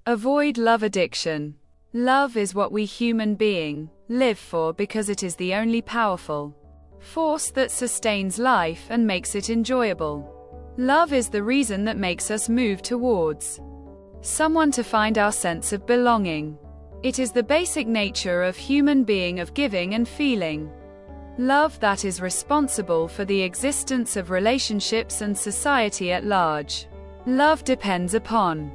Avoid love addiction. Love is what we human beings live for because it is the only powerful force that sustains life and makes it enjoyable. Love is the reason that makes us move towards someone to find our sense of belonging. It is the basic nature of human being of giving and feeling. Love that is responsible for the existence of relationships and society at large. Love depends upon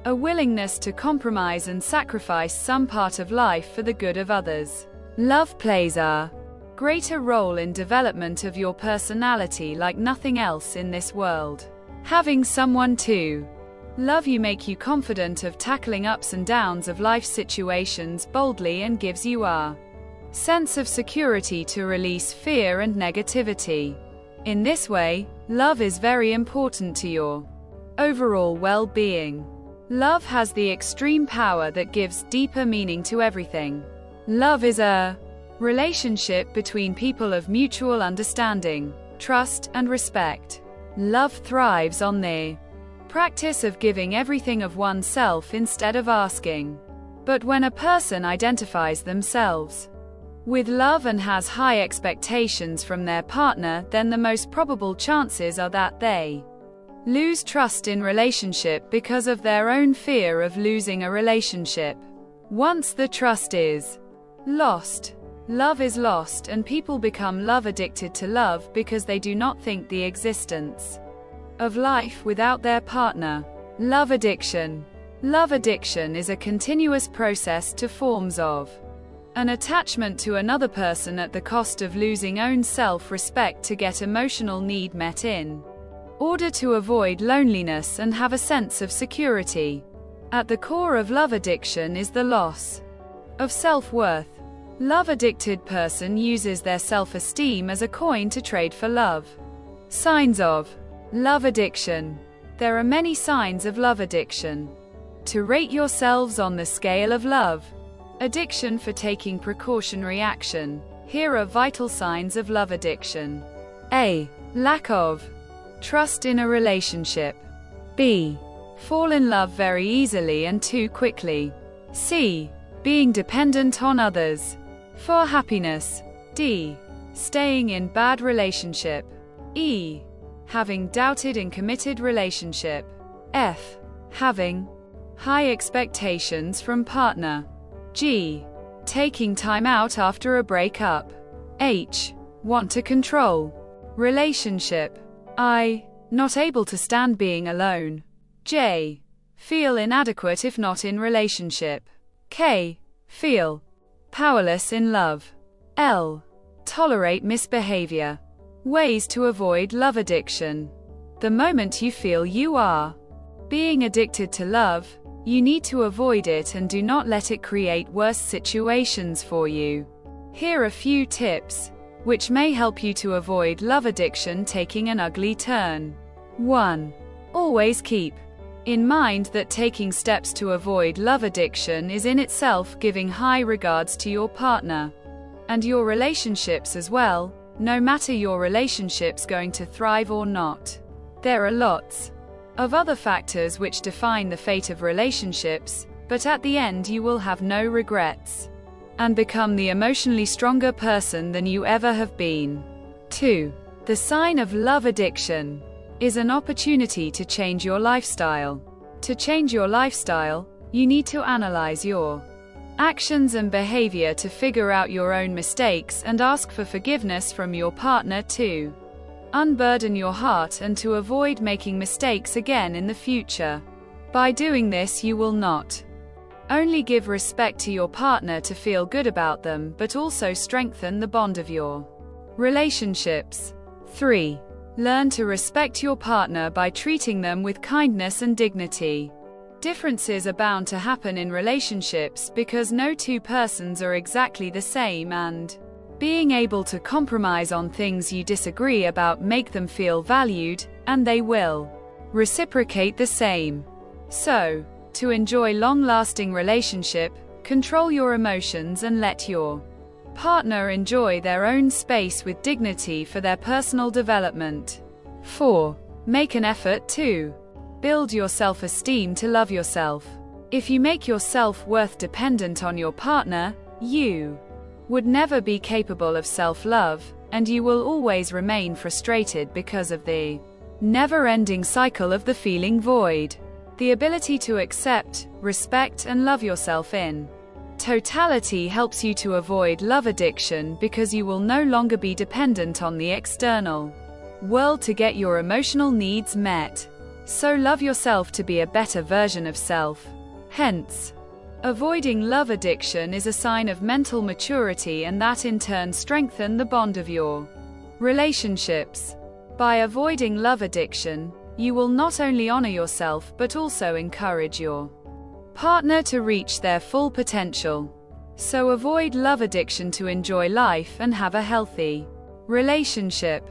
a willingness to compromise and sacrifice some part of life for the good of others. Love plays a greater role in development of your personality like nothing else in this world. Having someone to love you make you confident of tackling ups and downs of life situations boldly and gives you a sense of security to release fear and negativity. In this way, love is very important to your overall well-being. Love has the extreme power that gives deeper meaning to everything. Love is a relationship between people of mutual understanding, trust, and respect. Love thrives on the practice of giving everything of oneself instead of asking. But when a person identifies themselves with love and has high expectations from their partner, then the most probable chances are that they lose trust in relationship because of their own fear of losing a relationship. Once the trust is lost, love is lost, and people become love addicted to love because they do not think the existence of life without their partner. Love addiction. Love addiction is a continuous process to forms of an attachment to another person at the cost of losing own self-respect to get emotional need met in order to avoid loneliness and have a sense of security. At the core of love addiction is the loss of self-worth. Love-addicted person uses their self-esteem as a coin to trade for love. Signs of love addiction. There are many signs of love addiction. To rate yourselves on the scale of love addiction for taking precautionary action. Here are vital signs of love addiction. A. Lack of trust in a relationship. B. Fall in love very easily and too quickly. C. Being dependent on others for happiness. D. Staying in bad relationship. E. Having doubted in committed relationship. F. Having high expectations from partner. G. Taking time out after a breakup. H. Want to control relationship. I. Not able to stand being alone. J. Feel inadequate if not in relationship. K. Feel powerless in love. L. Tolerate misbehavior. Ways to avoid love addiction. The moment you feel you are being addicted to love, you need to avoid it and do not let it create worse situations for you. Here are a few tips which may help you to avoid love addiction taking an ugly turn. 1. Always keep in mind that taking steps to avoid love addiction is in itself giving high regards to your partner and your relationships as well, no matter your relationships going to thrive or not. There are lots of other factors which define the fate of relationships, but at the end you will have no regrets and become the emotionally stronger person than you ever have been. 2. The sign of love addiction is an opportunity to change your lifestyle. To change your lifestyle, you need to analyze your actions and behavior to figure out your own mistakes and ask for forgiveness from your partner to unburden your heart and to avoid making mistakes again in the future. By doing this, you will not only give respect to your partner to feel good about them, but also strengthen the bond of your relationships. 3. Learn to respect your partner by treating them with kindness and dignity. Differences are bound to happen in relationships because no two persons are exactly the same, and being able to compromise on things you disagree about make them feel valued, and they will reciprocate the same. So, to enjoy long-lasting relationship, control your emotions and let your partner enjoy their own space with dignity for their personal development. 4. Make an effort to build your self-esteem to love yourself. If you make your self-worth dependent on your partner, you would never be capable of self-love, and you will always remain frustrated because of the never-ending cycle of the feeling void. The ability to accept, respect, and love yourself in totality helps you to avoid love addiction because you will no longer be dependent on the external world to get your emotional needs met. So love yourself to be a better version of self. Hence, avoiding love addiction is a sign of mental maturity, and that in turn strengthens the bond of your relationships. By avoiding love addiction, you will not only honor yourself but also encourage your partner to reach their full potential. So avoid love addiction to enjoy life and have a healthy relationship.